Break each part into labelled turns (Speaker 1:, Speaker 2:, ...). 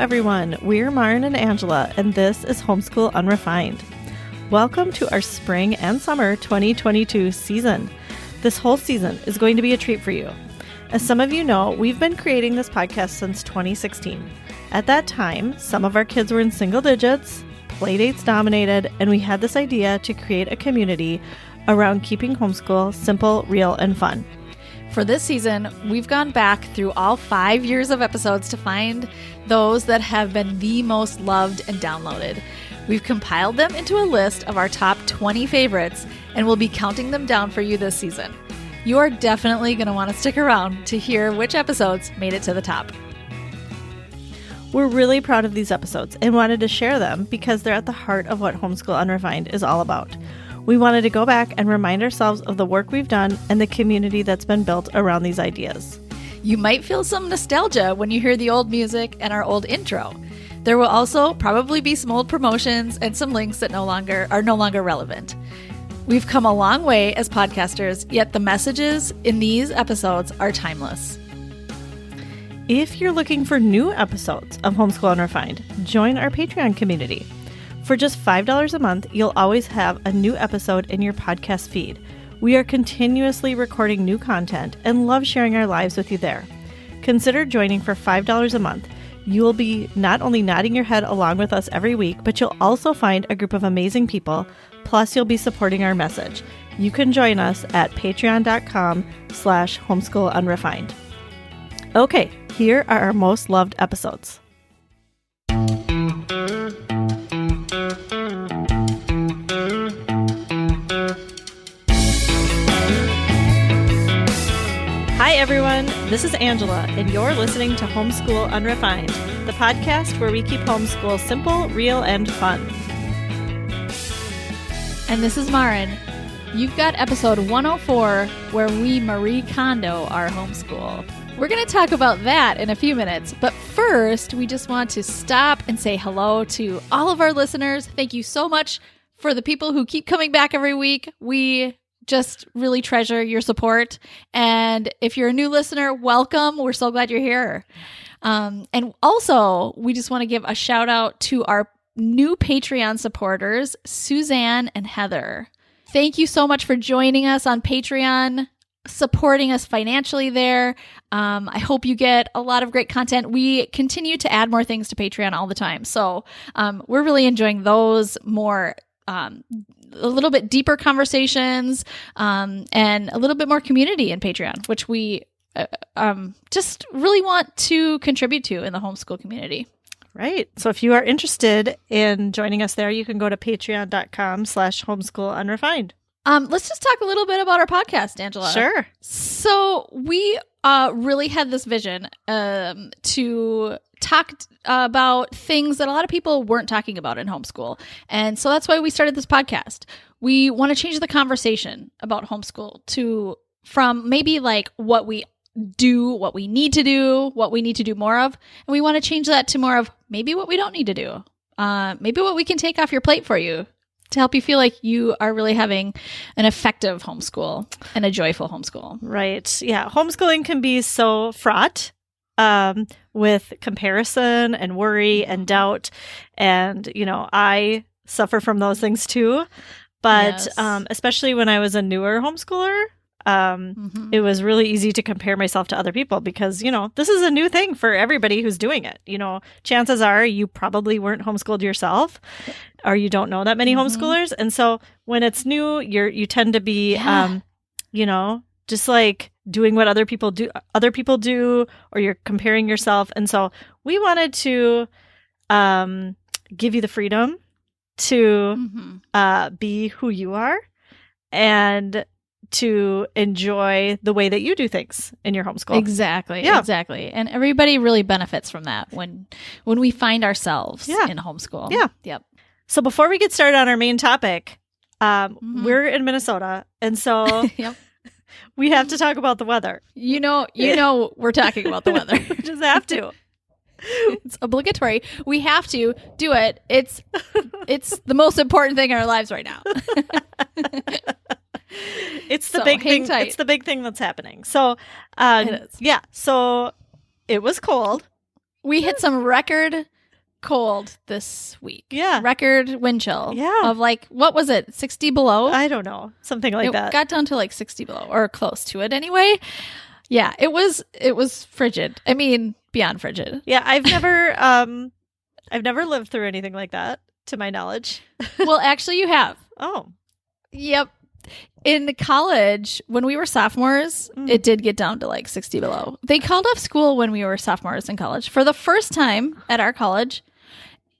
Speaker 1: everyone. We're Maren and Angela, and this is Homeschool Unrefined. Welcome to our spring and summer 2022 season. This whole season is going to be a treat for you. As some of you know, we've been creating this podcast since 2016. At that time, some of our kids were in single digits, playdates dominated, and we had this idea to create a community around keeping homeschool simple, real, and fun.
Speaker 2: For this season, we've gone back through all 5 years of episodes to find those that have been the most loved and downloaded. We've compiled them into a list of our top 20 favorites, and we'll be counting them down for you this season. You are definitely going to want to stick around to hear which episodes made it to the top.
Speaker 1: We're really proud of these episodes and wanted to share them because they're at the heart of what Homeschool Unrefined is all about. We wanted to go back and remind ourselves of the work we've done and the community that's been built around these ideas.
Speaker 2: You might feel some nostalgia when you hear the old music and our old intro. There will also probably be some old promotions and some links that are no longer relevant. We've come a long way as podcasters, yet the messages in these episodes are timeless.
Speaker 1: If you're looking for new episodes of Homeschool Unrefined, join our Patreon community. For just $5 a month, you'll always have a new episode in your podcast feed. We are continuously recording new content and love sharing our lives with you there. Consider joining for $5 a month. You will be not only nodding your head along with us every week, but you'll also find a group of amazing people. Plus, you'll be supporting our message. You can join us at patreon.com/homeschoolunrefined. Okay, here are our most loved episodes. Hi everyone, this is Angela, and you're listening to Homeschool Unrefined, the podcast where we keep homeschool simple, real, and fun.
Speaker 2: And this is Maren. You've got episode 104, where we Marie Kondo our homeschool. We're going to talk about that in a few minutes, but first, we just want to stop and say hello to all of our listeners. Thank you so much for the people who keep coming back every week. We just really treasure your support. And if you're a new listener, welcome. We're so glad you're here. And also, we just want to give a shout out to our new Patreon supporters, Suzanne and Heather. Thank you so much for joining us on Patreon, supporting us financially there. I hope you get a lot of great content. We continue to add more things to Patreon all the time. So we're really enjoying those more a little bit deeper conversations, and a little bit more community in Patreon, which we just really want to contribute to in the homeschool community.
Speaker 1: Right. So if you are interested in joining us there, you can go to patreon.com/homeschoolunrefined.
Speaker 2: Let's just talk a little bit about our podcast, Angela.
Speaker 1: Sure.
Speaker 2: So we really had this vision to talk about things that a lot of people weren't talking about in homeschool. And so that's why we started this podcast. We want to change the conversation about homeschool from maybe like what we do, what we need to do, what we need to do more of. And we want to change that to more of maybe what we don't need to do. Maybe what we can take off your plate for you to help you feel like you are really having an effective homeschool and a joyful homeschool.
Speaker 1: Right. Yeah. Homeschooling can be so fraught with comparison and worry and doubt. And, I suffer from those things too. But
Speaker 2: Yes.
Speaker 1: Especially when I was a newer homeschooler, it was really easy to compare myself to other people because, this is a new thing for everybody who's doing it. Chances are you probably weren't homeschooled yourself, or you don't know that many homeschoolers. And so when it's new, you tend to be, just like doing what other people do, or you're comparing yourself. And so we wanted to give you the freedom to be who you are and to enjoy the way that you do things in your homeschool.
Speaker 2: Exactly.
Speaker 1: Yeah.
Speaker 2: Exactly. And everybody really benefits from that when we find ourselves in homeschool.
Speaker 1: Yeah.
Speaker 2: Yep.
Speaker 1: So before we get started on our main topic, we're in Minnesota. And so
Speaker 2: Yep.
Speaker 1: we have to talk about the weather.
Speaker 2: You know, we're talking about the weather.
Speaker 1: We just have to.
Speaker 2: It's obligatory. We have to do it. It's the most important thing in our lives right now.
Speaker 1: It's the big thing.
Speaker 2: Tight.
Speaker 1: It's the big thing that's happening. So,
Speaker 2: It is.
Speaker 1: yeah. So it was cold.
Speaker 2: We hit some record cold this week.
Speaker 1: Yeah.
Speaker 2: Record wind chill.
Speaker 1: Yeah.
Speaker 2: Of like, what was it? 60 below?
Speaker 1: I don't know. Something like that.
Speaker 2: It got down to like 60 below or close to it anyway. Yeah, it was frigid. I mean, beyond frigid.
Speaker 1: Yeah, I've never lived through anything like that, to my knowledge.
Speaker 2: Well, actually, you have.
Speaker 1: Oh.
Speaker 2: Yep. In college, when we were sophomores, it did get down to like 60 below. They called off school when we were sophomores in college for the first time at our college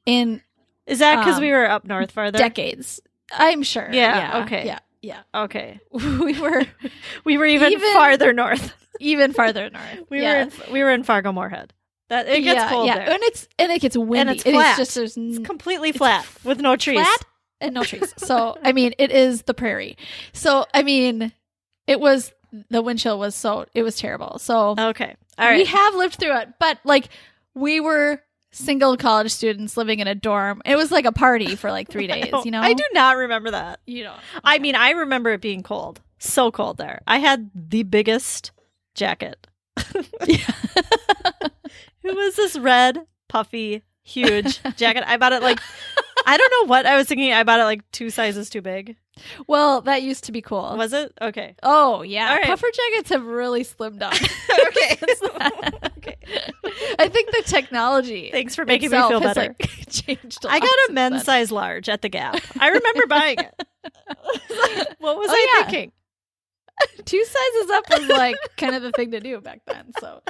Speaker 2: in
Speaker 1: Is that because we were up north farther?
Speaker 2: decades. I'm sure.
Speaker 1: Yeah. Okay.
Speaker 2: Yeah.
Speaker 1: Okay.
Speaker 2: we were
Speaker 1: even farther north.
Speaker 2: Even farther north.
Speaker 1: We were in Fargo Moorhead. That it gets cold there.
Speaker 2: And it gets windy.
Speaker 1: And it's flat.
Speaker 2: It's
Speaker 1: completely flat with no trees.
Speaker 2: Flat and no trees. So I mean, it is the prairie. So I mean, the wind chill was terrible. So
Speaker 1: okay, all right.
Speaker 2: We have lived through it, but like we were single college students living in a dorm. It was like a party for like 3 days. You know,
Speaker 1: I do not remember that.
Speaker 2: You know,
Speaker 1: I mean, I remember it being cold. So cold there. I had the biggest jacket. It was this red, puffy, huge jacket. I bought it like, I don't know what I was thinking. I bought it like 2 sizes too big.
Speaker 2: Well, that used to be cool.
Speaker 1: Was it? Okay.
Speaker 2: Oh, yeah.
Speaker 1: All right.
Speaker 2: Puffer jackets have really slimmed down.
Speaker 1: Okay.
Speaker 2: Okay. I think the technology.
Speaker 1: Thanks for making me feel better.
Speaker 2: Like, changed a lot.
Speaker 1: I got a men's size large at the Gap. I remember buying it. What was I thinking?
Speaker 2: 2 sizes up was like kind of the thing to do back then. So,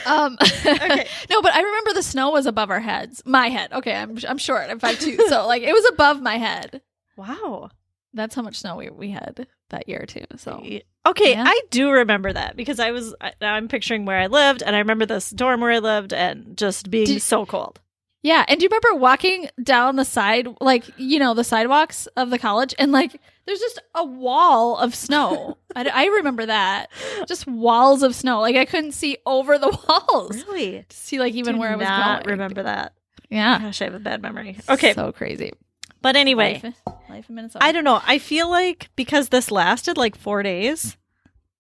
Speaker 2: okay. No, but I remember the snow was above our heads. My head. Okay, I'm short. I'm 5'2", so like it was above my head.
Speaker 1: Wow,
Speaker 2: that's how much snow we had that year too. So
Speaker 1: okay, yeah. I do remember that because I'm picturing where I lived, and I remember this dorm where I lived, and just being so cold.
Speaker 2: Yeah, and do you remember walking down the side, like, you know, the sidewalks of the college, and like there's just a wall of snow. I remember that. Just walls of snow. Like I couldn't see over the walls.
Speaker 1: Really?
Speaker 2: To see like even where I was
Speaker 1: not
Speaker 2: going.
Speaker 1: Remember that.
Speaker 2: Yeah.
Speaker 1: Gosh, I have a bad memory. Okay.
Speaker 2: So crazy.
Speaker 1: But anyway,
Speaker 2: life in Minnesota.
Speaker 1: I don't know. I feel like because this lasted like 4 days,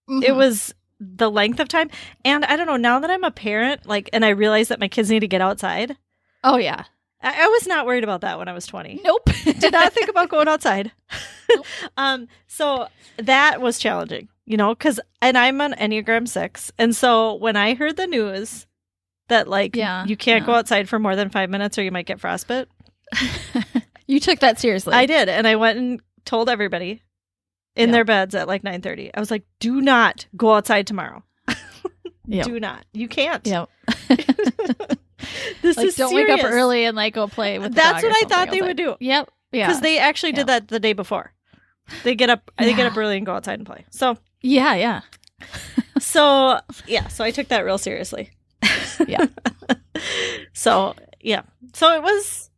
Speaker 1: it was the length of time. And I don't know, now that I'm a parent, like, and I realize that my kids need to get outside.
Speaker 2: Oh, yeah.
Speaker 1: I was not worried about that when I was 20.
Speaker 2: Nope.
Speaker 1: Did not think about going outside.
Speaker 2: Nope.
Speaker 1: So that was challenging, you know, and I'm on Enneagram 6. And so when I heard the news that like you can't go outside for more than 5 minutes or you might get frostbite.
Speaker 2: You took that seriously.
Speaker 1: I did. And I went and told everybody in their beds at like 9:30. I was like, do not go outside tomorrow. Do not. You can't.
Speaker 2: Yep.
Speaker 1: This
Speaker 2: like,
Speaker 1: is
Speaker 2: don't
Speaker 1: serious.
Speaker 2: wake up early and like go play with the
Speaker 1: That's
Speaker 2: dog
Speaker 1: what I thought they would do.
Speaker 2: Yep. Yeah.
Speaker 1: Because they actually did that the day before. They get up early and go outside and play. So
Speaker 2: yeah.
Speaker 1: So I took that real seriously.
Speaker 2: Yeah.
Speaker 1: So it was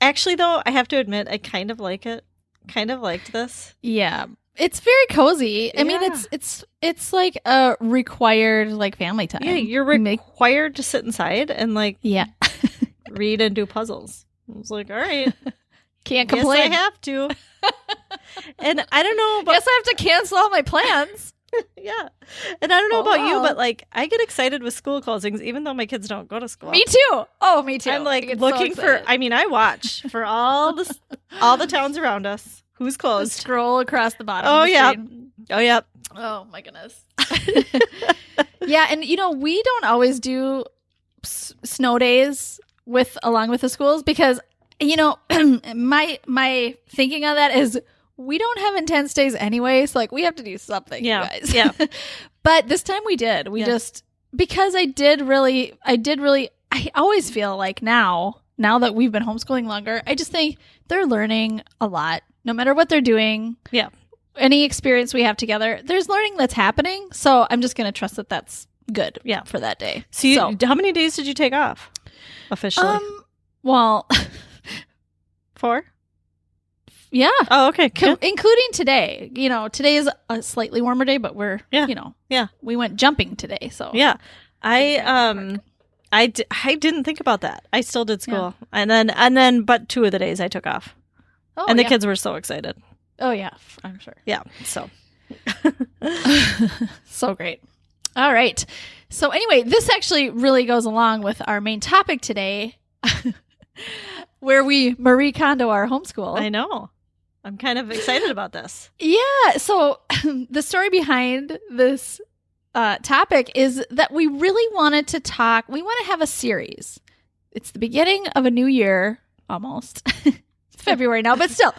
Speaker 1: actually, though, I have to admit, I kind of like it. Kind of liked this.
Speaker 2: Yeah. It's very cozy. I mean, it's like a required like family time.
Speaker 1: Yeah, you're required to sit inside and like read and do puzzles. I was like, all right.
Speaker 2: Can't complain.
Speaker 1: Guess I have to. And I don't know about...
Speaker 2: Guess I have to cancel all my plans.
Speaker 1: Yeah. And I don't know about you, but like I get excited with school closings even though my kids don't go to school.
Speaker 2: Me too. Oh, me too.
Speaker 1: I'm like looking for, I mean, I watch for all the towns around us. Who's closed?
Speaker 2: Scroll across the bottom.
Speaker 1: Oh,
Speaker 2: of the
Speaker 1: yeah.
Speaker 2: screen.
Speaker 1: Oh, yeah.
Speaker 2: Oh, my goodness. Yeah, and you know, we don't always do snow days along with the schools because, you know, my thinking on that is we don't have intense days anyway, so like we have to do something, you guys.
Speaker 1: Yeah.
Speaker 2: But this time we did. We just because I always feel like now that we've been homeschooling longer, I just think they're learning a lot. No matter what they're doing, any experience we have together, there's learning that's happening. So I'm just going to trust that that's good for that day.
Speaker 1: So how many days did you take off officially?
Speaker 2: Well,
Speaker 1: 4?
Speaker 2: Yeah.
Speaker 1: Oh, okay.
Speaker 2: Including today. You know, today is a slightly warmer day, but we're, we went jumping today. So
Speaker 1: yeah, I didn't think about that. I still did school. And then, but 2 of the days I took off. Oh, and the kids were so excited.
Speaker 2: Oh, yeah, I'm sure.
Speaker 1: Yeah, so.
Speaker 2: So great. All right. So anyway, this actually really goes along with our main topic today, where we Marie Kondo our homeschool.
Speaker 1: I know. I'm kind of excited about this.
Speaker 2: Yeah. So the story behind this topic is that we really wanted to talk. We want to have a series. It's the beginning of a new year, almost. It's February now, but still,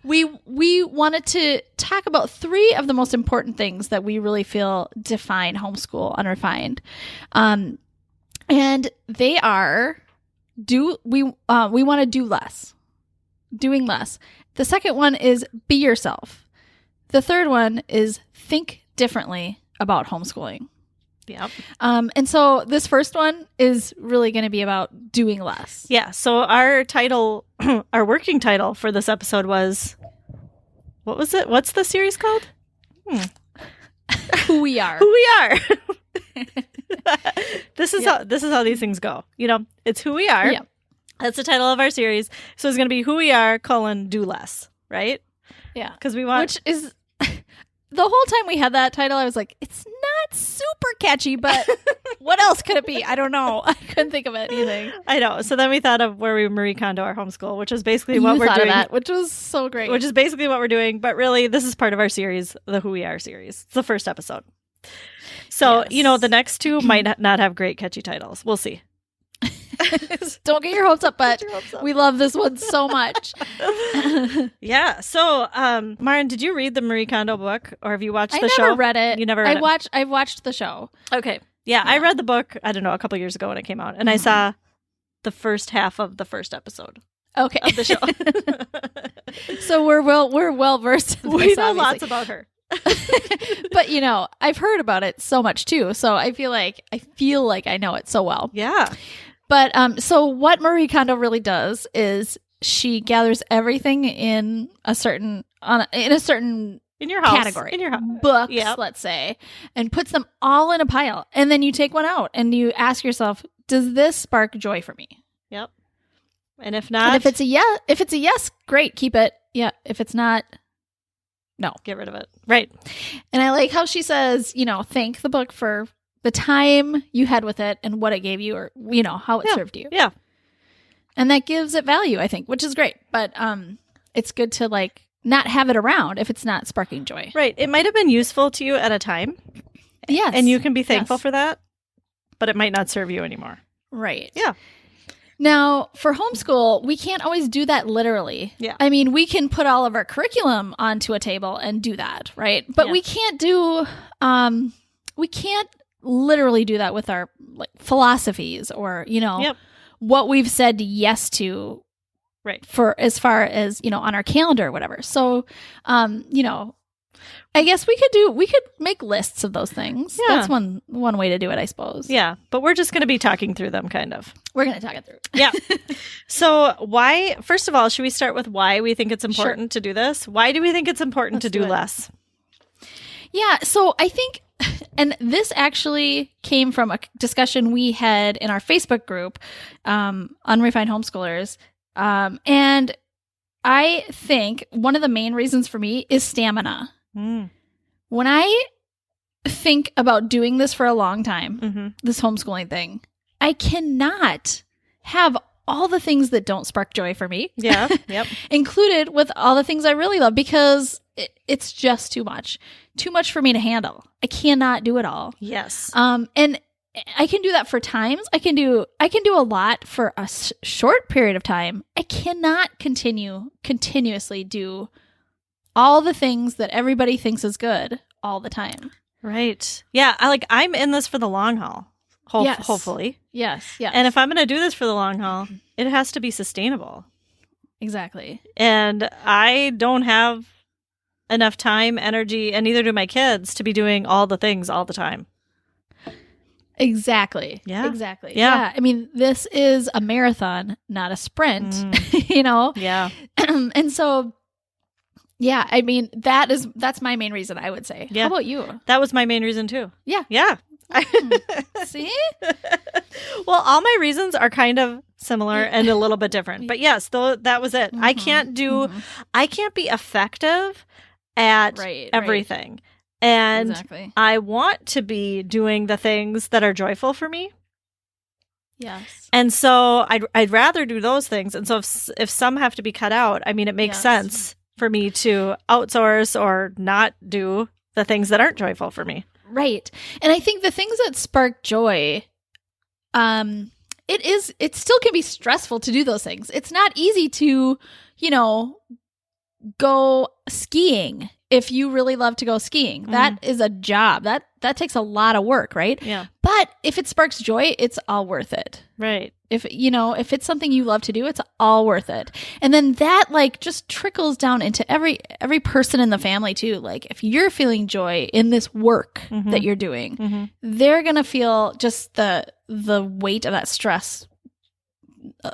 Speaker 2: we wanted to talk about 3 of the most important things that we really feel define homeschool unrefined, and they are we want to do less, doing less. The second one is be yourself. The third one is think differently about homeschooling.
Speaker 1: Yep.
Speaker 2: And so this first one is really going to be about doing less.
Speaker 1: Yeah. So our title, our working title for this episode was, what was it? What's the series called?
Speaker 2: Who we are.
Speaker 1: Who we are. This is how these things go. You know, it's who we are.
Speaker 2: Yeah.
Speaker 1: That's the title of our series. So it's going to be who we are, do less, right?
Speaker 2: Yeah.
Speaker 1: Because we want...
Speaker 2: Which is... The whole time we had that title, I was like, it's not super catchy, but what else could it be? I don't know. I couldn't think of anything.
Speaker 1: I know. So then we thought of where we Marie Kondo our homeschool, which is basically what we're doing.
Speaker 2: Which was so great.
Speaker 1: Which is basically what we're doing. But really, this is part of our series, the Who We Are series. It's the first episode. So,
Speaker 2: Yes.
Speaker 1: you know, the next 2 might not have great catchy titles. We'll see.
Speaker 2: Don't get your hopes up, but we love this one so much.
Speaker 1: Yeah. So, Maren, did you read the Marie Kondo book, or have you watched the show?
Speaker 2: I never read it.
Speaker 1: You never read it?
Speaker 2: I've watched the show.
Speaker 1: Okay. Yeah, I read the book, I don't know, a couple years ago when it came out, and I saw the first half of the first episode
Speaker 2: Okay.
Speaker 1: of the show.
Speaker 2: So we're well versed in this,
Speaker 1: We know
Speaker 2: obviously.
Speaker 1: lots about her.
Speaker 2: But you know, I've heard about it so much too, so I feel like I know it so well.
Speaker 1: Yeah.
Speaker 2: But so what Marie Kondo really does is she gathers everything in a certain
Speaker 1: In your house.
Speaker 2: category,
Speaker 1: In your house.
Speaker 2: books,
Speaker 1: Yep.
Speaker 2: let's say, and puts them all in a pile, and then you take one out and you ask yourself, does this spark joy for me?
Speaker 1: Yep. And if not,
Speaker 2: And if it's a yes, great, keep it. Yeah. If it's not, no.
Speaker 1: get rid of it. Right.
Speaker 2: And I like how she says, you know, thank the book for the time you had with it and what it gave you, or, you know, how it served you.
Speaker 1: Yeah.
Speaker 2: And that gives it value, I think, which is great. But it's good to like not have it around if it's not sparking joy.
Speaker 1: Right. It might have been useful to you at a time.
Speaker 2: Yes.
Speaker 1: And you can be thankful
Speaker 2: Yes.
Speaker 1: for that, but it might not serve you anymore.
Speaker 2: Right.
Speaker 1: Yeah.
Speaker 2: Now, for homeschool, we can't always do that literally.
Speaker 1: Yeah.
Speaker 2: I mean, we can put all of our curriculum onto a table and do that, right? But
Speaker 1: Yeah.
Speaker 2: we can't literally do that with our like philosophies or, you know,
Speaker 1: Yep.
Speaker 2: what we've said yes to,
Speaker 1: Right.
Speaker 2: for as far as, you know, on our calendar or whatever. So, you know, I guess we could make lists of those things.
Speaker 1: Yeah.
Speaker 2: That's one way to do it, I suppose.
Speaker 1: Yeah. But we're just going to be talking through them kind of.
Speaker 2: We're going to talk it through.
Speaker 1: Yeah. So first of all, should we start with why we think it's important to do this? Why do we think it's important to do
Speaker 2: it.
Speaker 1: less?
Speaker 2: Yeah, so I think, and this actually came from a discussion we had in our Facebook group, Unrefined Homeschoolers. And I think one of the main reasons for me is stamina.
Speaker 1: Mm.
Speaker 2: When I think about doing this for a long time,
Speaker 1: Mm-hmm.
Speaker 2: this homeschooling thing, I cannot have all the things that don't spark joy for me.
Speaker 1: Yeah. Yep.
Speaker 2: Included with all the things I really love, because it's just too much for me to handle. I cannot do it all.
Speaker 1: Yes.
Speaker 2: And I can do that for times. I can do a lot for a short period of time. I cannot continuously do all the things that everybody thinks is good all the time.
Speaker 1: Right. Yeah. I'm in this for the long haul.
Speaker 2: Yes.
Speaker 1: Hopefully.
Speaker 2: Yes. Yeah.
Speaker 1: And if I'm going to do this for the long haul, it has to be sustainable.
Speaker 2: Exactly.
Speaker 1: And I don't have enough time, energy, and neither do my kids to be doing all the things all the time.
Speaker 2: Exactly.
Speaker 1: Yeah.
Speaker 2: Exactly.
Speaker 1: Yeah.
Speaker 2: I mean, this is a marathon, not a sprint, you know?
Speaker 1: Yeah.
Speaker 2: And so, yeah, I mean, that's my main reason, I would say.
Speaker 1: Yeah.
Speaker 2: How about you?
Speaker 1: That was my main reason too.
Speaker 2: Yeah.
Speaker 1: Yeah.
Speaker 2: See?
Speaker 1: Well, all my reasons are kind of similar and a little bit different. But yes, that was it. I can't be effective at
Speaker 2: Right.
Speaker 1: everything. And
Speaker 2: Exactly.
Speaker 1: I want to be doing the things that are joyful for me.
Speaker 2: Yes.
Speaker 1: And so I'd rather do those things. And so if some have to be cut out, I mean, it makes
Speaker 2: Yes.
Speaker 1: sense for me to outsource or not do the things that aren't joyful for me.
Speaker 2: Right. And I think the things that spark joy, it still can be stressful to do those things. It's not easy to, go skiing if you really love to go skiing. That is a job. That takes a lot of work, right?
Speaker 1: Yeah.
Speaker 2: But if it sparks joy, it's all worth it.
Speaker 1: Right.
Speaker 2: If it's something you love to do, it's all worth it. And then that just trickles down into every person in the family too. Like if you're feeling joy in this work that you're doing, they're going to feel just the weight of that stress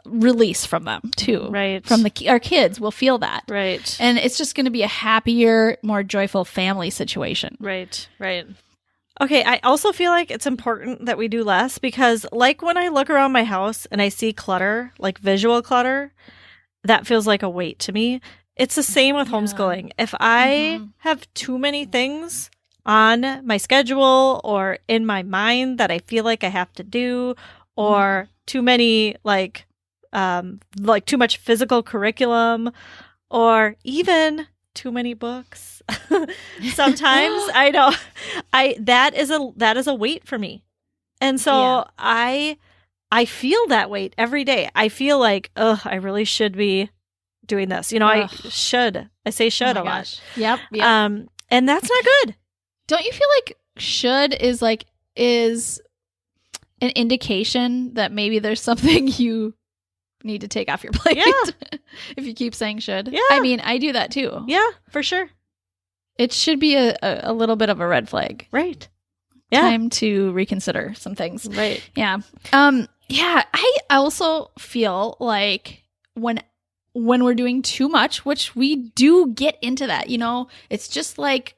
Speaker 2: release from them too.
Speaker 1: Right.
Speaker 2: From our kids will feel that.
Speaker 1: Right.
Speaker 2: And it's just going to be a happier, more joyful family situation.
Speaker 1: Right. Right. Okay, I also feel like it's important that we do less because like when I look around my house and I see clutter, like visual clutter, that feels like a weight to me. It's the same with homeschooling. If I have too many things on my schedule or in my mind that I feel like I have to do, or too many like too much physical curriculum, or even too many books. Sometimes I know that is a weight for me. And so I feel that weight every day. I feel like, I really should be doing this. I say should a lot.
Speaker 2: Yep.
Speaker 1: And that's not good.
Speaker 2: Don't you feel like should is an indication that maybe there's something you need to take off your plate?
Speaker 1: Yeah.
Speaker 2: If you keep saying should.
Speaker 1: Yeah.
Speaker 2: I mean, I do that too.
Speaker 1: Yeah, for sure.
Speaker 2: It should be a little bit of a red flag.
Speaker 1: Right. Yeah.
Speaker 2: Time to reconsider some things.
Speaker 1: Right.
Speaker 2: Yeah. Yeah. I also feel like when we're doing too much, which we do get into that, it's just like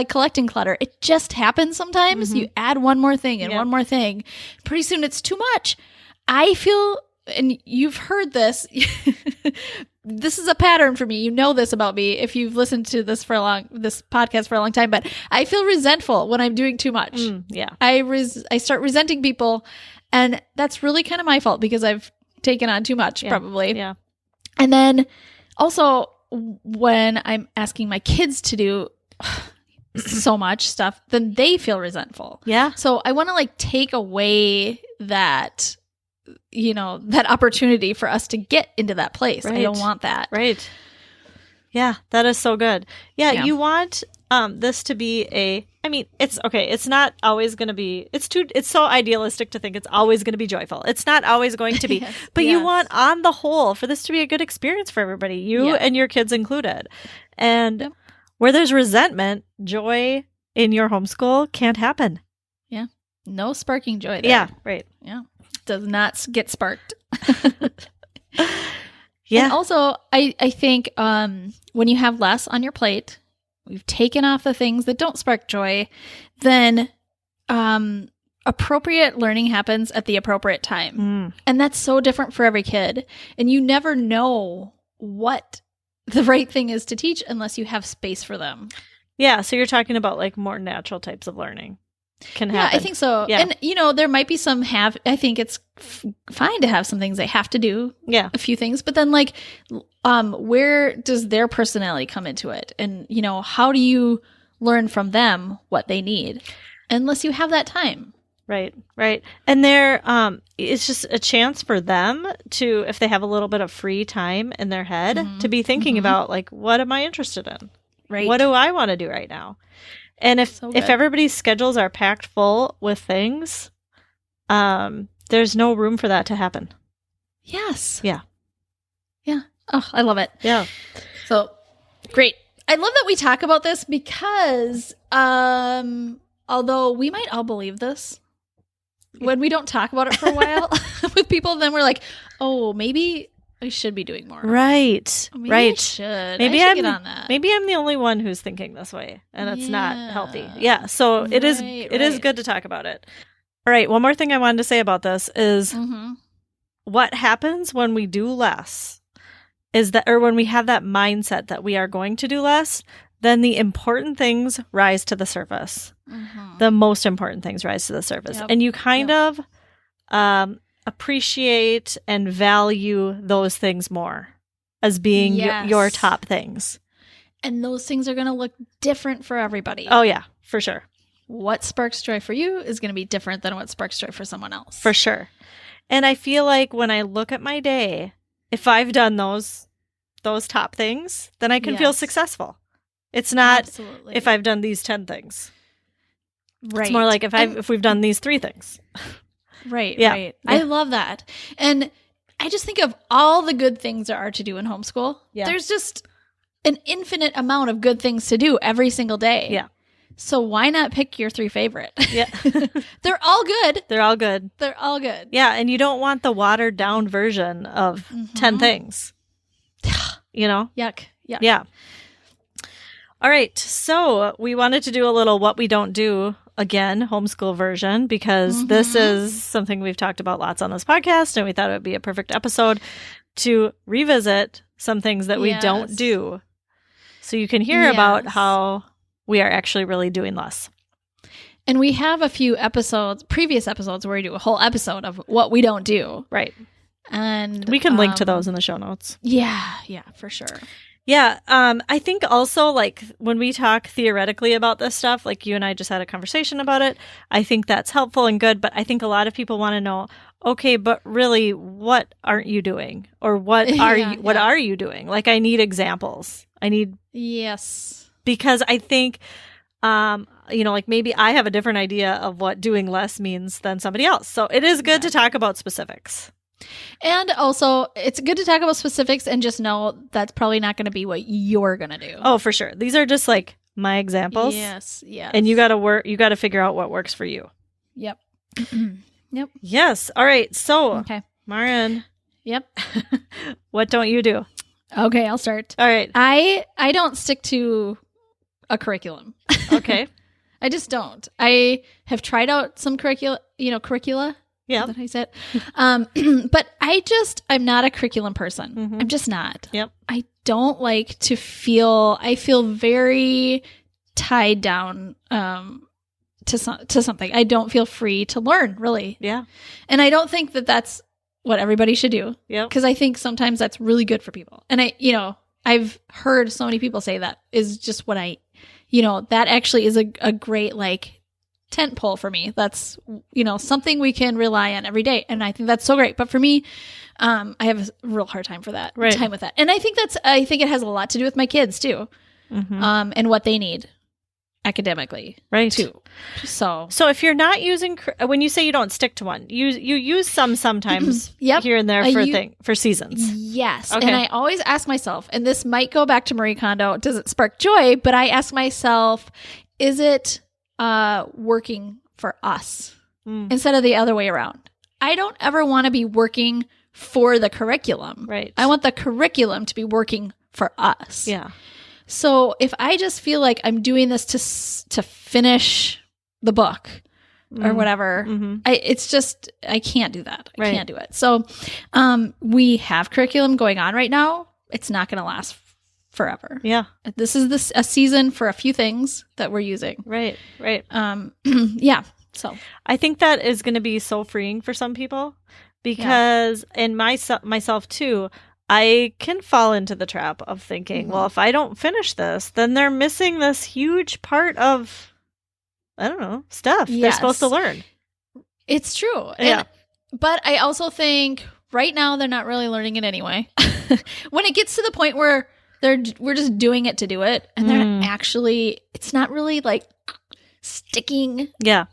Speaker 2: collecting clutter. It just happens sometimes. You add one more thing and one more thing. Pretty soon it's too much. I feel, and you've heard this, this is a pattern for me. You know this about me if you've listened to this podcast for a long time, but I feel resentful when I'm doing too much.
Speaker 1: Yeah.
Speaker 2: I start resenting people, and that's really kind of my fault because I've taken on too much probably.
Speaker 1: Yeah.
Speaker 2: And then also when I'm asking my kids to do so much stuff, then they feel resentful.
Speaker 1: Yeah.
Speaker 2: So I want to take away that, that opportunity for us to get into that place.
Speaker 1: Right.
Speaker 2: I don't want that.
Speaker 1: Right. Yeah, that is so good. Yeah. You want this to be it's okay. It's not always going to be, it's so idealistic to think it's always going to be joyful. It's not always going to be, but you want on the whole for this to be a good experience for everybody, you and your kids included. And where there's resentment, joy in your homeschool can't happen.
Speaker 2: Yeah. No sparking joy there.
Speaker 1: Yeah, right.
Speaker 2: Yeah. Does not get sparked.
Speaker 1: Yeah.
Speaker 2: And also, I think when you have less on your plate, we've taken off the things that don't spark joy, then appropriate learning happens at the appropriate time. And that's so different for every kid. And you never know what the right thing is to teach unless you have space for them.
Speaker 1: Yeah. So you're talking about more natural types of learning can happen.
Speaker 2: Yeah, I think so. Yeah. And, there might be some I think it's fine to have some things they have to do.
Speaker 1: Yeah.
Speaker 2: A few things. But then where does their personality come into it? And, how do you learn from them what they need? Unless you have that time.
Speaker 1: Right, right. And it's just a chance for them to, if they have a little bit of free time in their head, to be thinking about what am I interested in?
Speaker 2: Right.
Speaker 1: What do I want to do right now? And if everybody's schedules are packed full with things, there's no room for that to happen.
Speaker 2: Yes.
Speaker 1: Yeah.
Speaker 2: Yeah. Oh, I love it.
Speaker 1: Yeah.
Speaker 2: So great. I love that we talk about this because although we might all believe this, when we don't talk about it for a while with people, then we're like, oh, maybe I should be doing more.
Speaker 1: Right.
Speaker 2: Maybe
Speaker 1: right.
Speaker 2: I should.
Speaker 1: Maybe
Speaker 2: I should
Speaker 1: I'm
Speaker 2: get on that.
Speaker 1: Maybe I'm the only one who's thinking this way, and it's not healthy. Yeah. So it is good to talk about it. All right. One more thing I wanted to say about this is what happens when we do less is that, or when we have that mindset that we are going to do less, then the important things rise to the surface.
Speaker 2: Mm-hmm.
Speaker 1: The most important things rise to the surface.
Speaker 2: Yep.
Speaker 1: And you kind of appreciate and value those things more as being your top things.
Speaker 2: And those things are going to look different for everybody.
Speaker 1: Oh, yeah, for sure.
Speaker 2: What sparks joy for you is going to be different than what sparks joy for someone else.
Speaker 1: For sure. And I feel like when I look at my day, if I've done those top things, then I can feel successful. It's not if I've done these 10 things.
Speaker 2: Right.
Speaker 1: It's more like if we've done these 3 things.
Speaker 2: Right,
Speaker 1: yeah.
Speaker 2: right. Yeah. I love that. And I just think of all the good things there are to do in homeschool. Yeah. There's just an infinite amount of good things to do every single day.
Speaker 1: Yeah.
Speaker 2: So why not pick your 3 favorite?
Speaker 1: Yeah.
Speaker 2: They're all good.
Speaker 1: They're all good.
Speaker 2: They're all good.
Speaker 1: Yeah, and you don't want the watered down version of 10 things. You know?
Speaker 2: Yuck.
Speaker 1: Yeah. All right. So we wanted to do a little what we don't do again, homeschool version, because this is something we've talked about lots on this podcast, and we thought it would be a perfect episode to revisit some things that we don't do. So you can hear about how we are actually really doing less.
Speaker 2: And we have a few previous episodes where we do a whole episode of what we don't do.
Speaker 1: Right.
Speaker 2: And
Speaker 1: we can link to those in the show notes.
Speaker 2: Yeah, for sure.
Speaker 1: Yeah. I think also, like, when we talk theoretically about this stuff, like you and I just had a conversation about it, I think that's helpful and good. But I think a lot of people want to know, okay, but really, what aren't you doing? Or what are you doing? Like, I need examples.
Speaker 2: Yes.
Speaker 1: Because I think, like maybe I have a different idea of what doing less means than somebody else. So it is good to talk about specifics.
Speaker 2: And also, it's good to talk about specifics and just know that's probably not going to be what you're going to do.
Speaker 1: Oh, for sure. These are just like my examples.
Speaker 2: Yes.
Speaker 1: And you got to figure out what works for you.
Speaker 2: Yep.
Speaker 1: Yep. Yes. All right. So,
Speaker 2: okay.
Speaker 1: Maren.
Speaker 2: Yep.
Speaker 1: What don't you do?
Speaker 2: Okay, I'll start.
Speaker 1: All right.
Speaker 2: I don't stick to a curriculum.
Speaker 1: Okay.
Speaker 2: I just don't. I have tried out some curricula.
Speaker 1: Yeah.
Speaker 2: That I said. But I'm not a curriculum person. I'm just not.
Speaker 1: Yep.
Speaker 2: I don't like to I feel very tied down to something. I don't feel free to learn, really.
Speaker 1: Yeah.
Speaker 2: And I don't think that that's what everybody should do.
Speaker 1: Yeah.
Speaker 2: Because I think sometimes that's really good for people. And I've heard so many people say that is just what that actually is a great, like, tent pole for me. That's, something we can rely on every day. And I think that's so great. But for me, I have a real hard time with that. And I think it has a lot to do with my kids too. And what they need academically.
Speaker 1: Right.
Speaker 2: Too. So
Speaker 1: if you're not using, when you say you don't stick to one, you use sometimes here and there for seasons.
Speaker 2: Yes.
Speaker 1: Okay.
Speaker 2: And I always ask myself, and this might go back to Marie Kondo, does it spark joy? But I ask myself, is it working for us instead of the other way around? I don't ever want to be working for the curriculum.
Speaker 1: Right.
Speaker 2: I want the curriculum to be working for us.
Speaker 1: Yeah.
Speaker 2: So if I just feel like I'm doing this to finish the book or whatever, I can't do that. I can't do it. So we have curriculum going on right now. It's not going to last forever.
Speaker 1: Yeah.
Speaker 2: This is a season for a few things that we're using.
Speaker 1: Right.
Speaker 2: Yeah. So
Speaker 1: I think that is going to be so freeing for some people because, and myself too, I can fall into the trap of thinking, well, if I don't finish this, then they're missing this huge part of, I don't know, stuff they're supposed to learn.
Speaker 2: It's true.
Speaker 1: Yeah.
Speaker 2: But I also think right now they're not really learning it anyway. When it gets to the point where we're just doing it to do it, and they're actually, it's not really like sticking.
Speaker 1: Yeah.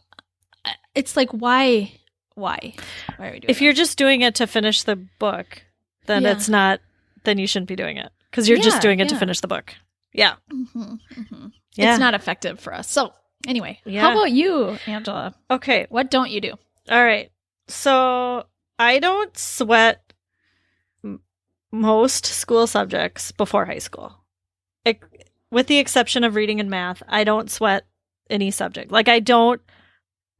Speaker 2: It's like, why? Why are we doing
Speaker 1: If you're just doing it to finish the book, then it's not, then you shouldn't be doing it because you're just doing it to finish the book. Yeah.
Speaker 2: It's not effective for us. So anyway, how about you, Angela?
Speaker 1: Okay.
Speaker 2: What don't you do?
Speaker 1: All right. So I don't sweat most school subjects before high school. With the exception of reading and math, I don't sweat any subject. Like, I don't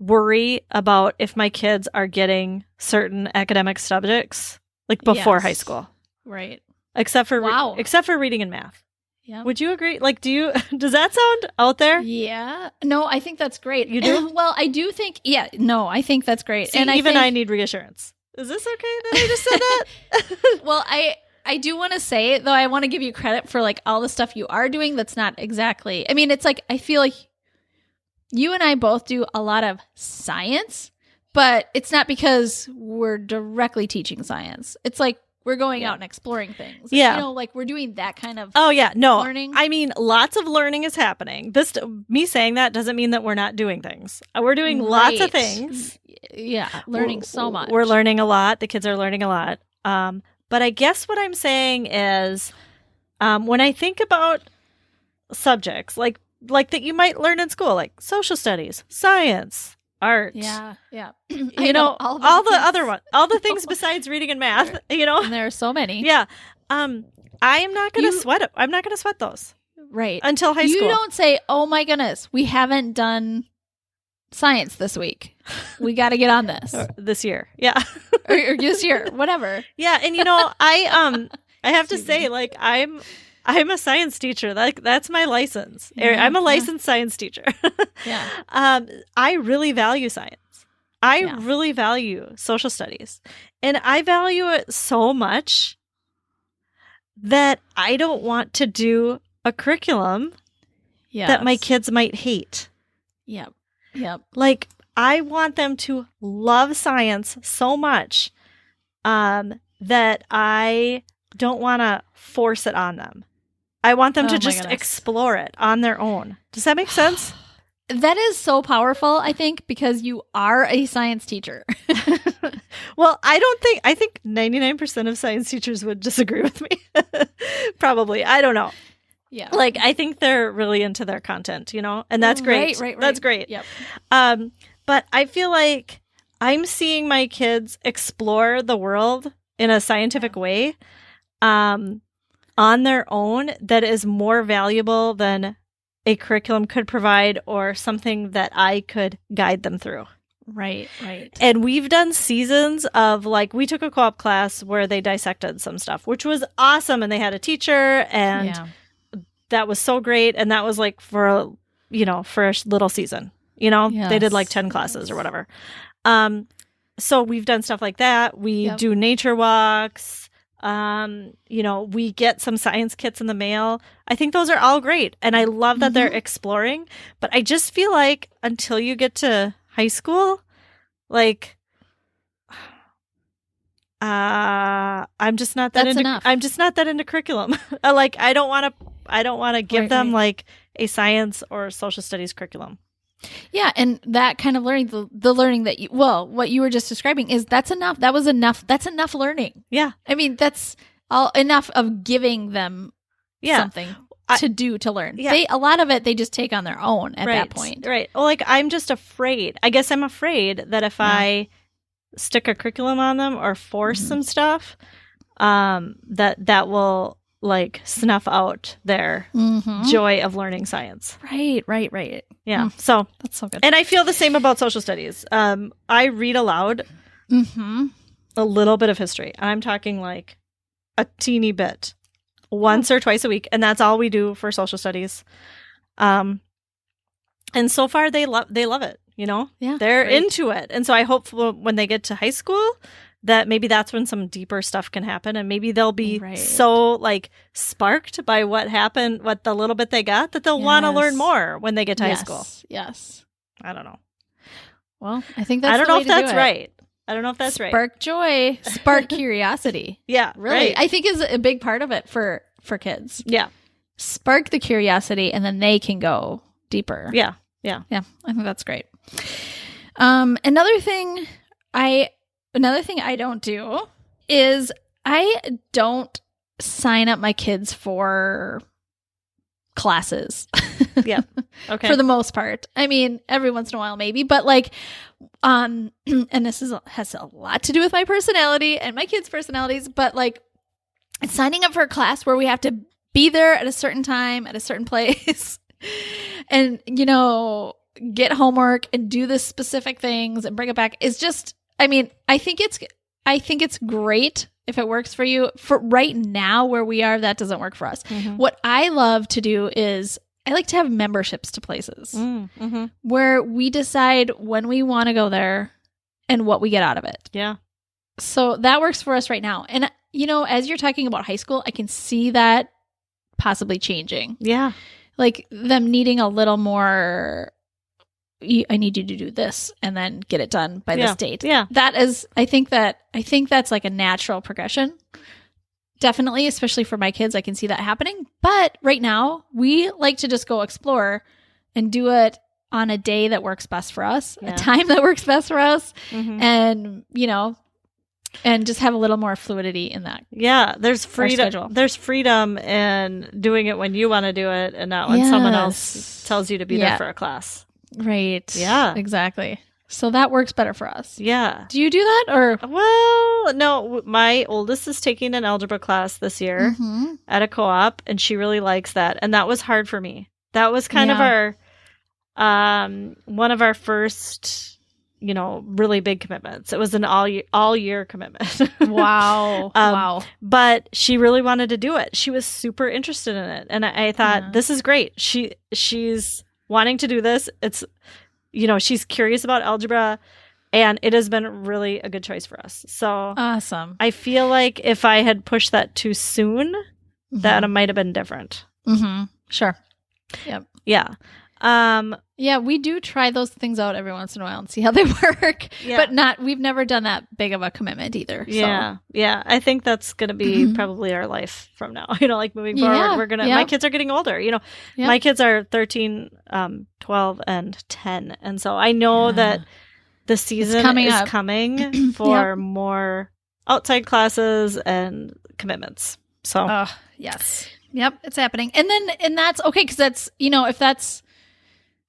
Speaker 1: worry about if my kids are getting certain academic subjects like before high school.
Speaker 2: Right.
Speaker 1: Except for reading and math.
Speaker 2: Yeah.
Speaker 1: Would you agree? Like, does that sound out there?
Speaker 2: Yeah. No, I think that's great.
Speaker 1: You do?
Speaker 2: Well, I do think, I think that's great.
Speaker 1: See, I need reassurance. Is this okay that I just said that?
Speaker 2: Well, I do want to say, though, I want to give you credit for like all the stuff you are doing. That's not exactly, I mean, it's like, I feel like you and I both do a lot of science, but it's not because we're directly teaching science. It's like we're going out and exploring things.
Speaker 1: Yeah.
Speaker 2: You know, like we're doing that kind of
Speaker 1: learning. I mean, lots of learning is happening. Me saying that doesn't mean that we're not doing things. We're doing lots of things.
Speaker 2: Yeah. Learning so much.
Speaker 1: We're learning a lot. The kids are learning a lot. But I guess what I'm saying is when I think about subjects like that you might learn in school, like social studies, science, art.
Speaker 2: Yeah.
Speaker 1: You know, all the other ones, all the things besides reading and math, you know.
Speaker 2: And there are so many.
Speaker 1: Yeah. I am not going to sweat it. I'm not going to sweat those.
Speaker 2: Right.
Speaker 1: Until high school.
Speaker 2: You don't say, oh my goodness, we haven't done science this week. We got to get on this.
Speaker 1: This year. Yeah.
Speaker 2: or this year, whatever.
Speaker 1: Yeah. And you know, I have to say, like, I'm a science teacher. Like, that's my license. I'm a licensed science teacher.
Speaker 2: Yeah.
Speaker 1: I really value science. I really value social studies. And I value it so much that I don't want to do a curriculum that my kids might hate.
Speaker 2: Yep.
Speaker 1: Like, I want them to love science so much that I don't want to force it on them. I want them to just explore it on their own. Does that make sense?
Speaker 2: That is so powerful, I think, because you are a science teacher.
Speaker 1: Well, I think 99% of science teachers would disagree with me. Probably. I don't know.
Speaker 2: Yeah.
Speaker 1: Like, I think they're really into their content, you know, and that's great.
Speaker 2: Right.
Speaker 1: That's great.
Speaker 2: Yep.
Speaker 1: But I feel like I'm seeing my kids explore the world in a scientific way on their own that is more valuable than a curriculum could provide or something that I could guide them through.
Speaker 2: Right.
Speaker 1: And we've done seasons of, like, we took a co-op class where they dissected some stuff, which was awesome. And they had a teacher and that was so great. And that was like for a little season, you know, they did like 10 classes or whatever. So we've done stuff like that. We do nature walks. You know, we get some science kits in the mail. I think those are all great. And I love that they're exploring, but I just feel like until you get to high school, like, I'm just not that I'm just not that into curriculum. Like, I don't want to give them like a science or social studies curriculum.
Speaker 2: Yeah, and that kind of learning, the learning that what you were just describing that's enough. That was enough. That's enough learning.
Speaker 1: Yeah.
Speaker 2: I mean, that's all enough of giving them something to learn. Yeah. A lot of it they just take on their own at that point.
Speaker 1: Right. Well, like, I'm just afraid. I guess I'm afraid that if I stick a curriculum on them or force some stuff, that will like snuff out their joy of learning science.
Speaker 2: Right.
Speaker 1: Yeah. So
Speaker 2: that's so good.
Speaker 1: And I feel the same about social studies. I read aloud a little bit of history. I'm talking like a teeny bit once or twice a week. And that's all we do for social studies. And so far they love it, you know?
Speaker 2: Yeah.
Speaker 1: They're into it. And so I hope when they get to high school that maybe that's when some deeper stuff can happen, and maybe they'll be so like sparked by what happened, what the little bit they got, that they'll want to learn more when they get to high school.
Speaker 2: Yes.
Speaker 1: I don't know.
Speaker 2: Well, I think that's
Speaker 1: I don't know if that's right. I don't know if that's right.
Speaker 2: Spark joy, spark curiosity.
Speaker 1: Yeah,
Speaker 2: really.
Speaker 1: Right.
Speaker 2: I think is a big part of it for kids.
Speaker 1: Yeah.
Speaker 2: Spark the curiosity, and then they can go deeper.
Speaker 1: Yeah.
Speaker 2: I think that's great. Another thing I don't do is I don't sign up my kids for classes.
Speaker 1: Yeah. Okay.
Speaker 2: For the most part. I mean, every once in a while maybe, but like, and this has a lot to do with my personality and my kids' personalities, but like signing up for a class where we have to be there at a certain time, at a certain place and, you know, get homework and do the specific things and bring it back is just, I mean, I think it's great if it works for you. For right now where we are, that doesn't work for us. What I love to do is I like to have memberships to places where we decide when we want to go there and what we get out of it.
Speaker 1: Yeah.
Speaker 2: So that works for us right now. And, as you're talking about high school, I can see that possibly changing.
Speaker 1: Yeah.
Speaker 2: Like them needing a little more, I need you to do this and then get it done by this date.
Speaker 1: Yeah.
Speaker 2: I think that's like a natural progression. Definitely, especially for my kids, I can see that happening. But right now, we like to just go explore and do it on a day that works best for us, a time that works best for us, and, and just have a little more fluidity in that.
Speaker 1: Yeah, there's freedom. There's freedom in doing it when you want to do it and not when someone else tells you to be there for a class.
Speaker 2: Right.
Speaker 1: Yeah.
Speaker 2: Exactly. So that works better for us.
Speaker 1: Yeah.
Speaker 2: Do you do that or?
Speaker 1: Well, no, my oldest is taking an algebra class this year at a co-op and she really likes that. And that was hard for me. That was kind of our, one of our first, really big commitments. It was an all year commitment.
Speaker 2: Wow. Wow.
Speaker 1: But she really wanted to do it. She was super interested in it. And I thought, this is great. She's wanting to do this. It's, she's curious about algebra and it has been really a good choice for us. So
Speaker 2: awesome.
Speaker 1: I feel like if I had pushed that too soon, that it might have been different.
Speaker 2: Sure. Yep.
Speaker 1: Yeah.
Speaker 2: Yeah, we do try those things out every once in a while and see how they work, but we've never done that big of a commitment either.
Speaker 1: Yeah. So. Yeah. I think that's going to be probably our life from now, like moving forward, we're going to, my kids are getting older, my kids are 13, 12 and 10. And so I know that the season is coming for more outside classes and commitments. So,
Speaker 2: yes. Yep. It's happening. And that's okay. Cause that's, if that's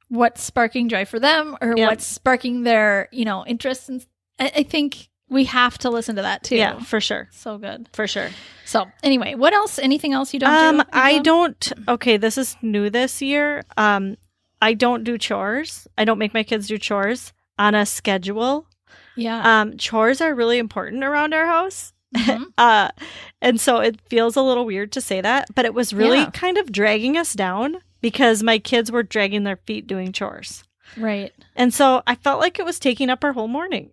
Speaker 2: what's sparking joy for them or what's sparking their, interests. And I think we have to listen to that too.
Speaker 1: Yeah, for sure.
Speaker 2: So good.
Speaker 1: For sure.
Speaker 2: So anyway, what else? Anything else you don't do?
Speaker 1: I don't. Okay. This is new this year. I don't do chores. I don't make my kids do chores on a schedule.
Speaker 2: Yeah.
Speaker 1: Chores are really important around our house. And so it feels a little weird to say that, but it was really kind of dragging us down because my kids were dragging their feet doing chores.
Speaker 2: Right.
Speaker 1: And so I felt like it was taking up our whole morning.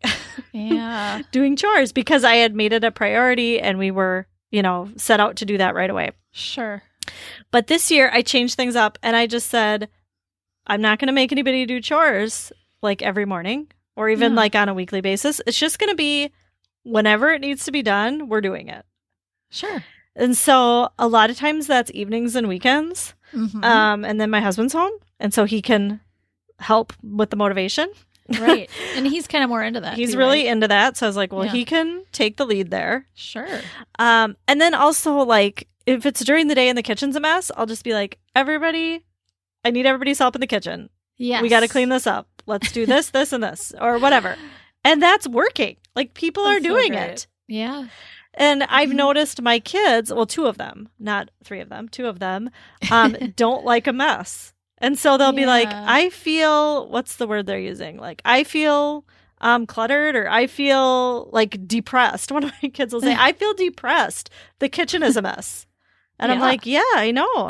Speaker 2: Yeah.
Speaker 1: Doing chores because I had made it a priority and we were, set out to do that right away.
Speaker 2: Sure.
Speaker 1: But this year I changed things up and I just said, I'm not going to make anybody do chores like every morning or even like on a weekly basis. It's just going to be whenever it needs to be done, we're doing it.
Speaker 2: Sure.
Speaker 1: And so a lot of times that's evenings and weekends. And then my husband's home. And so he can help with the motivation.
Speaker 2: Right. And he's kind of more into that.
Speaker 1: He's really into that. So I was like, well, he can take the lead there.
Speaker 2: Sure.
Speaker 1: And then also like if it's during the day and the kitchen's a mess, I'll just be like, I need everybody's help in the kitchen.
Speaker 2: Yes.
Speaker 1: We got to clean this up. Let's do this, this, and this, or whatever. And that's working. Like people are doing it.
Speaker 2: Yeah.
Speaker 1: And I've noticed my kids, well, 2 of them, not 3 of them, 2 of them, don't like a mess. And so they'll be like, I feel, what's the word they're using? Like, I feel cluttered or I feel like depressed. One of my kids will say, I feel depressed. The kitchen is a mess. And I'm like, yeah, I know.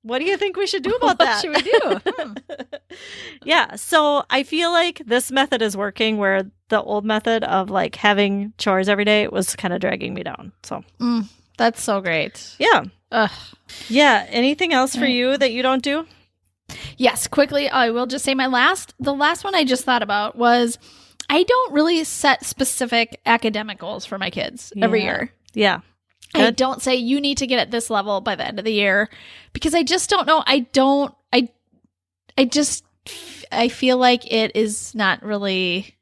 Speaker 1: What do you think we should do about that?
Speaker 2: What should we do?
Speaker 1: Yeah. So I feel like this method is working where the old method of like having chores every day was kind of dragging me down. So
Speaker 2: that's so great.
Speaker 1: Yeah.
Speaker 2: Ugh.
Speaker 1: Yeah. Anything else for you that you don't do?
Speaker 2: Yes. Quickly, I will just say the last one I just thought about was I don't really set specific academic goals for my kids every year.
Speaker 1: Yeah.
Speaker 2: I don't say you need to get at this level by the end of the year because I just don't know. I feel like it is not really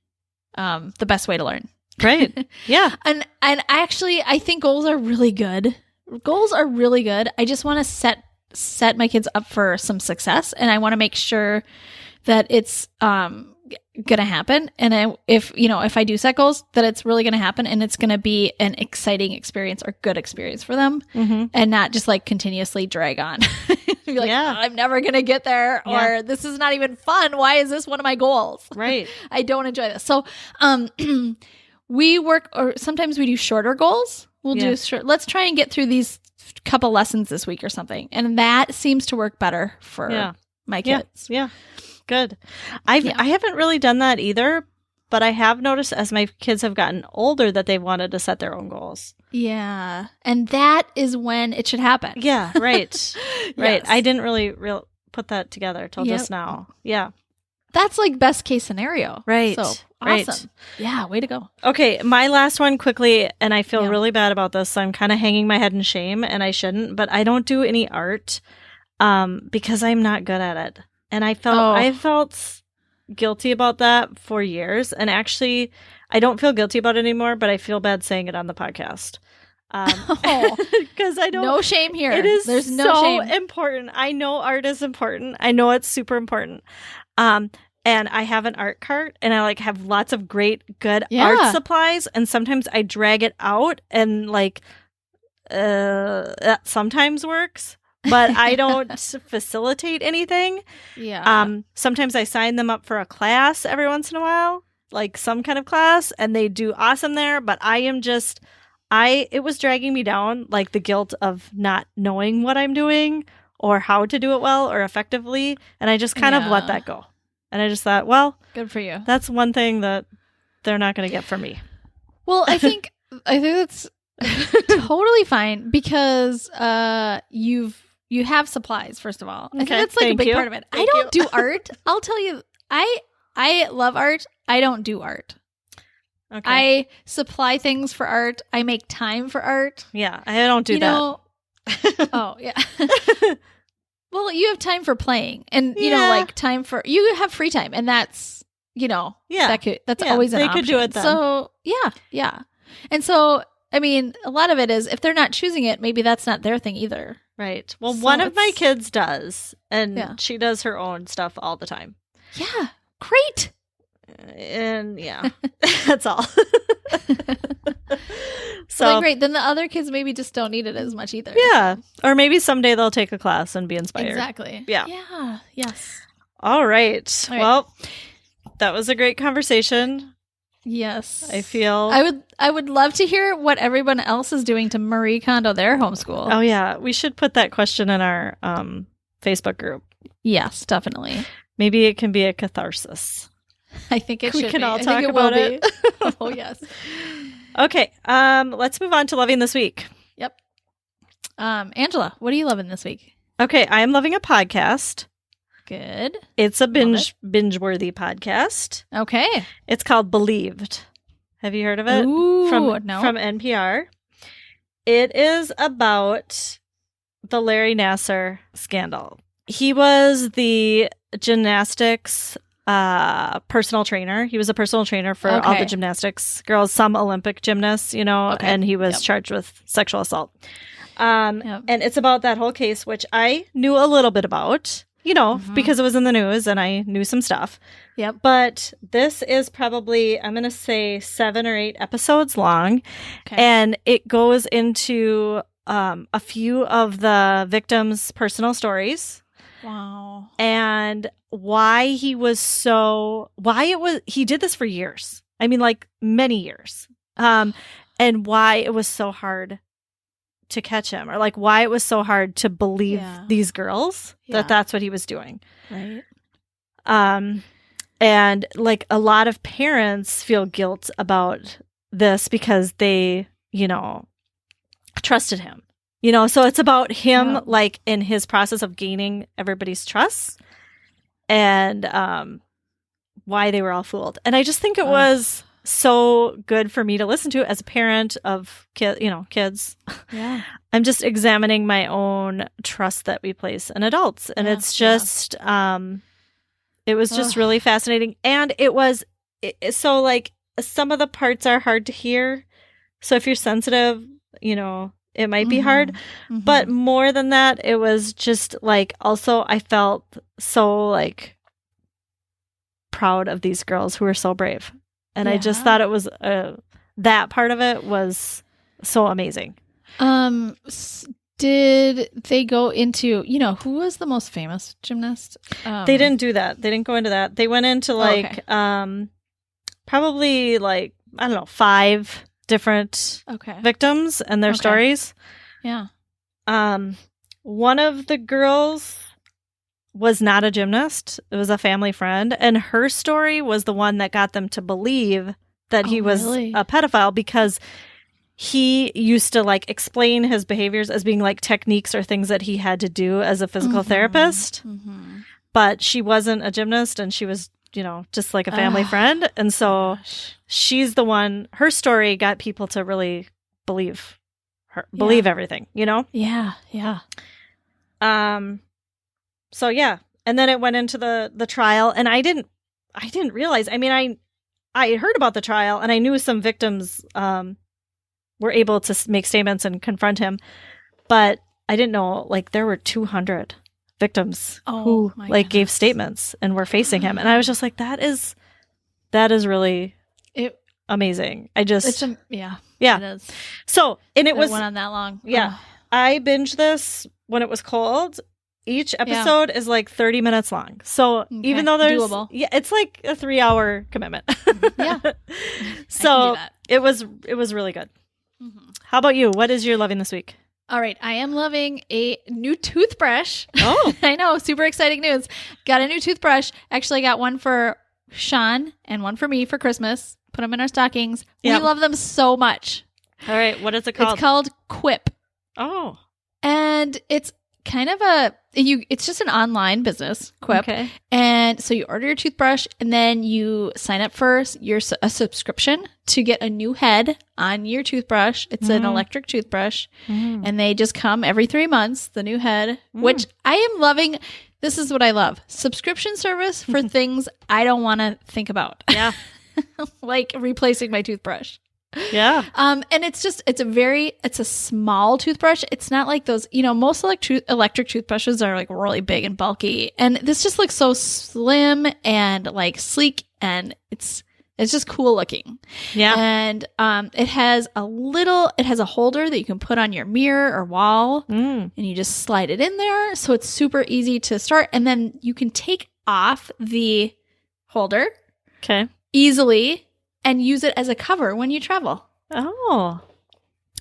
Speaker 2: the best way to learn.
Speaker 1: Right. Yeah.
Speaker 2: And I think goals are really good. Goals are really good. I just want to set my kids up for some success and I want to make sure that it's gonna happen, and if I do set goals, that it's really gonna happen, and it's gonna be an exciting experience or good experience for them, and not just like continuously drag on. Be like, I'm never gonna get there, or this is not even fun. Why is this one of my goals?
Speaker 1: Right.
Speaker 2: I don't enjoy this. So, we work, or sometimes we do shorter goals. We'll do short. Let's try and get through these couple lessons this week or something. And that seems to work better for my kids.
Speaker 1: Yeah. Good. I haven't really done that either, but I have noticed as my kids have gotten older that they've wanted to set their own goals.
Speaker 2: Yeah. And that is when it should happen.
Speaker 1: Yeah, right. Right.
Speaker 2: Yes.
Speaker 1: I didn't really put that together till just now. Yeah.
Speaker 2: That's like best case scenario.
Speaker 1: Right.
Speaker 2: So awesome.
Speaker 1: Right.
Speaker 2: Yeah, way to go.
Speaker 1: Okay, my last one quickly, and I feel really bad about this, so I'm kind of hanging my head in shame, and I shouldn't, but I don't do any art because I'm not good at it. And I felt guilty about that for years, and actually, I don't feel guilty about it anymore, but I feel bad saying it on the podcast. Because I don't.
Speaker 2: No shame here.
Speaker 1: It is
Speaker 2: There's no shame.
Speaker 1: important. I know art is important. I know it's super important. And I have an art cart, and I have lots of good art supplies, and sometimes I drag it out, and that sometimes works, but I don't facilitate anything.
Speaker 2: Yeah.
Speaker 1: Sometimes I sign them up for a class every once in a while, like some kind of class, and they do awesome there, but it was dragging me down, like the guilt of not knowing what I'm doing or how to do it well or effectively, and I just kind of let that go. And I just thought, well,
Speaker 2: good for you.
Speaker 1: That's one thing that they're not going to get from me.
Speaker 2: Well, I think that's totally fine because you have supplies, first of all. I think that's a big part of it. I don't do art. I'll tell you, I love art. I don't do art. Okay. I supply things for art. I make time for art.
Speaker 1: Yeah, I don't do that.
Speaker 2: Oh, yeah. Well, you have time for playing and, time for, you have free time and that's, that's always an option. They could do it then. So, yeah. And so, I mean, a lot of it is if they're not choosing it, maybe that's not their thing either.
Speaker 1: Right. Well, one of my kids does, and she does her own stuff all the time.
Speaker 2: Yeah. Great.
Speaker 1: And that's all.
Speaker 2: So great. Then the other kids maybe just don't need it as much either.
Speaker 1: Yeah. Or maybe someday they'll take a class and be inspired.
Speaker 2: Exactly.
Speaker 1: Yeah.
Speaker 2: Yeah. Yes.
Speaker 1: All right. Well, that was a great conversation.
Speaker 2: Yes.
Speaker 1: I feel
Speaker 2: I would love to hear what everyone else is doing to Marie Kondo their homeschool.
Speaker 1: Oh yeah. We should put that question in our Facebook group.
Speaker 2: Yes, definitely.
Speaker 1: Maybe it can be a catharsis.
Speaker 2: I think it should be.
Speaker 1: We can all talk about it.
Speaker 2: Oh, yes.
Speaker 1: Okay. Let's move on to loving this week.
Speaker 2: Yep. Angela, what are you loving this week?
Speaker 1: Okay. I am loving a podcast.
Speaker 2: Good.
Speaker 1: It's a binge-worthy podcast.
Speaker 2: Okay.
Speaker 1: It's called Believed. Have you heard of it?
Speaker 2: Ooh,
Speaker 1: no. From NPR. It is about the Larry Nassar scandal. He was the gymnastics personal trainer. He was a personal trainer for all the gymnastics girls, some Olympic gymnasts, and he was charged with sexual assault. And it's about that whole case, which I knew a little bit about, because it was in the news and I knew some stuff.
Speaker 2: Yep.
Speaker 1: But this is probably, I'm going to say 7 or 8 episodes long. Okay. And it goes into a few of the victims' personal stories.
Speaker 2: Wow.
Speaker 1: And why he did this for years. I mean, like many years. And why it was so hard to catch him, or like why it was so hard to believe these girls that that's what he was doing.
Speaker 2: Right.
Speaker 1: And like a lot of parents feel guilt about this because they, trusted him. So it's about him, like in his process of gaining everybody's trust and why they were all fooled. And I just think it was so good for me to listen to as a parent of kids.
Speaker 2: Yeah.
Speaker 1: I'm just examining my own trust that we place in adults. And it's just, it was just really fascinating. And it was, so like some of the parts are hard to hear. So if you're sensitive, it might be hard, but more than that, it was just like, also I felt so like proud of these girls who were so brave. And I just thought it was, that part of it was so amazing.
Speaker 2: Did they go into, who was the most famous gymnast?
Speaker 1: They didn't do that. They didn't go into that. They went into like, probably like I don't know, 5 different victims and their stories.
Speaker 2: Yeah.
Speaker 1: One of the girls was not a gymnast. It was a family friend. And her story was the one that got them to believe that he was a pedophile, because he used to like explain his behaviors as being like techniques or things that he had to do as a physical therapist. But she wasn't a gymnast, and she was, you know, just like a family friend. And so she's the one, her story got people to really believe everything, you know?
Speaker 2: Yeah. Yeah.
Speaker 1: So yeah. And then it went into the trial, and I didn't realize, I mean, I heard about the trial, and I knew some victims, were able to make statements and confront him, but I didn't know like there were 200 victims who like gave statements and were facing him. And I was just like, that is really amazing. It is. So, and it
Speaker 2: went on that long.
Speaker 1: Yeah. I binged this when it was cold. Each episode is like 30 minutes long. So even though there's doable. Yeah, it's like a 3-hour commitment.
Speaker 2: Yeah.
Speaker 1: So it was really good. How about you? What is your loving this week?
Speaker 2: All right. I am loving a new toothbrush.
Speaker 1: Oh.
Speaker 2: I know. Super exciting news. Got a new toothbrush. Actually got one for Sean and one for me for Christmas. Put them in our stockings. Yep. We love them so much.
Speaker 1: All right. What is it called?
Speaker 2: It's called Quip.
Speaker 1: Oh.
Speaker 2: And it's kind of it's just an online business, Quip.
Speaker 1: Okay.
Speaker 2: And so you order your toothbrush, and then you sign up for a subscription to get a new head on your toothbrush. It's an electric toothbrush, and they just come every 3 months, the new head, which I am loving. This is what I love. Subscription service for things I don't want to think about.
Speaker 1: Yeah.
Speaker 2: Like replacing my toothbrush.
Speaker 1: Yeah.
Speaker 2: And it's a small toothbrush. It's not like those, most electric toothbrushes are like really big and bulky. And this just looks so slim and like sleek, and it's just cool looking.
Speaker 1: Yeah.
Speaker 2: And it has a holder that you can put on your mirror or wall, and you just slide it in there. So it's super easy to start. And then you can take off the holder easily and use it as a cover when you travel.
Speaker 1: Oh.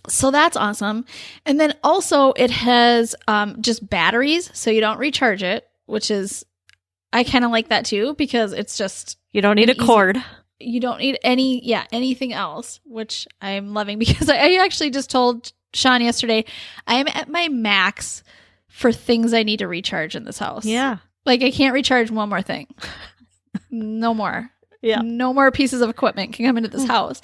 Speaker 2: So that's awesome. And then also it has just batteries, so you don't recharge it, which is, I kind of like that too, because it's just...
Speaker 1: You don't need a cord.
Speaker 2: You don't need anything else, which I'm loving, because I actually just told Sean yesterday, I am at my max for things I need to recharge in this house.
Speaker 1: Yeah.
Speaker 2: Like I can't recharge one more thing. No more.
Speaker 1: Yeah.
Speaker 2: No more pieces of equipment can come into this house.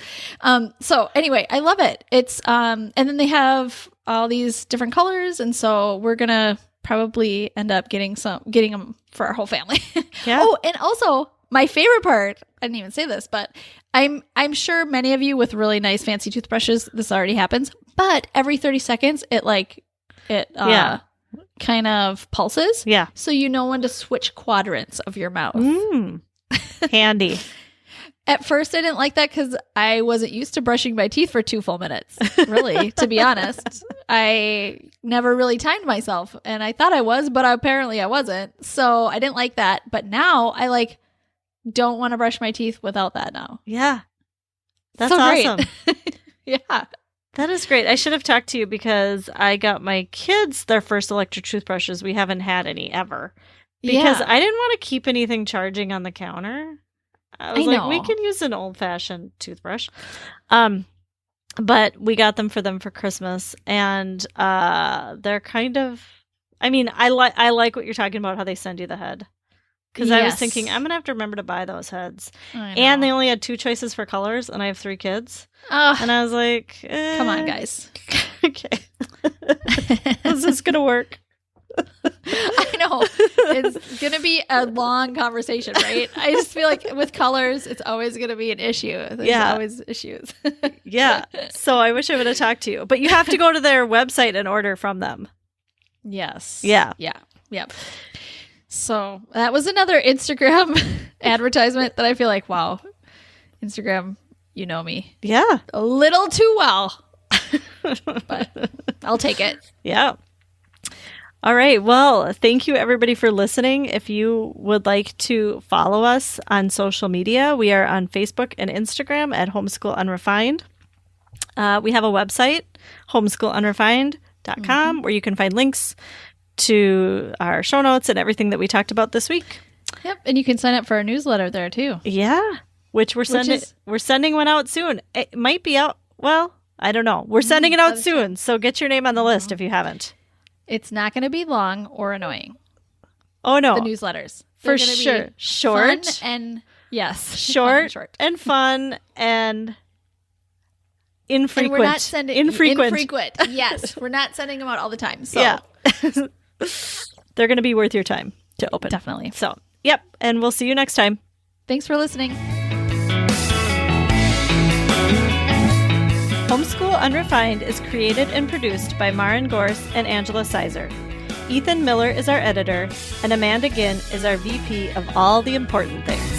Speaker 2: So anyway, I love it. It's, and then they have all these different colors. And so we're going to probably end up getting them for our whole family.
Speaker 1: Yeah.
Speaker 2: Oh, and also my favorite part, I didn't even say this, but I'm sure many of you with really nice fancy toothbrushes, this already happens, but every 30 seconds it kind of pulses.
Speaker 1: Yeah.
Speaker 2: So you know when to switch quadrants of your mouth.
Speaker 1: Handy.
Speaker 2: At first, I didn't like that because I wasn't used to brushing my teeth for 2 full minutes. Really, to be honest, I never really timed myself, and I thought I was, but apparently I wasn't. So I didn't like that. But now I don't want to brush my teeth without that now.
Speaker 1: Yeah, that's
Speaker 2: so
Speaker 1: awesome.
Speaker 2: Yeah,
Speaker 1: that is great. I should have talked to you because I got my kids their first electric toothbrushes. We haven't had any ever. Because I didn't want to keep anything charging on the counter. I was like, we can use an old-fashioned toothbrush. But we got them for Christmas. And they're kind of... I mean, I like what you're talking about, how they send you the head. Because I was thinking, I'm going to have to remember to buy those heads. And they only had 2 choices for colors, and I have 3 kids. And I was like...
Speaker 2: Come on, guys.
Speaker 1: Okay. Is this going to work?
Speaker 2: I know. It's going to be a long conversation, right? I just feel like with colors, it's always going to be an issue. There's always issues.
Speaker 1: Yeah. So I wish I would have talked to you. But you have to go to their website and order from them.
Speaker 2: Yes.
Speaker 1: Yeah.
Speaker 2: Yeah. Yep. So that was another Instagram advertisement that I feel like, wow, Instagram, you know me.
Speaker 1: Yeah.
Speaker 2: A little too well. But I'll take it.
Speaker 1: Yeah. All right. Well, thank you everybody for listening. If you would like to follow us on social media, we are on Facebook and Instagram at Homeschool Unrefined. We have a website, homeschoolunrefined.com, where you can find links to our show notes and everything that we talked about this week.
Speaker 2: Yep, and you can sign up for our newsletter there too.
Speaker 1: Yeah, which we're sending one out soon. It might be out. Well, I don't know. We're sending it out soon, so get your name on the list if you haven't.
Speaker 2: It's not going to be long or annoying.
Speaker 1: Oh no,
Speaker 2: the newsletters
Speaker 1: for sure. Short
Speaker 2: fun and yes,
Speaker 1: short and fun and infrequent.
Speaker 2: And we're not sending infrequent. Yes, we're not sending them out all the time. So
Speaker 1: yeah, they're going to be worth your time to open.
Speaker 2: Definitely.
Speaker 1: So yep, and we'll see you next time.
Speaker 2: Thanks for listening.
Speaker 1: Homeschool Unrefined is created and produced by Maren Gorse and Angela Sizer. Ethan Miller is our editor, and Amanda Ginn is our VP of all the important things.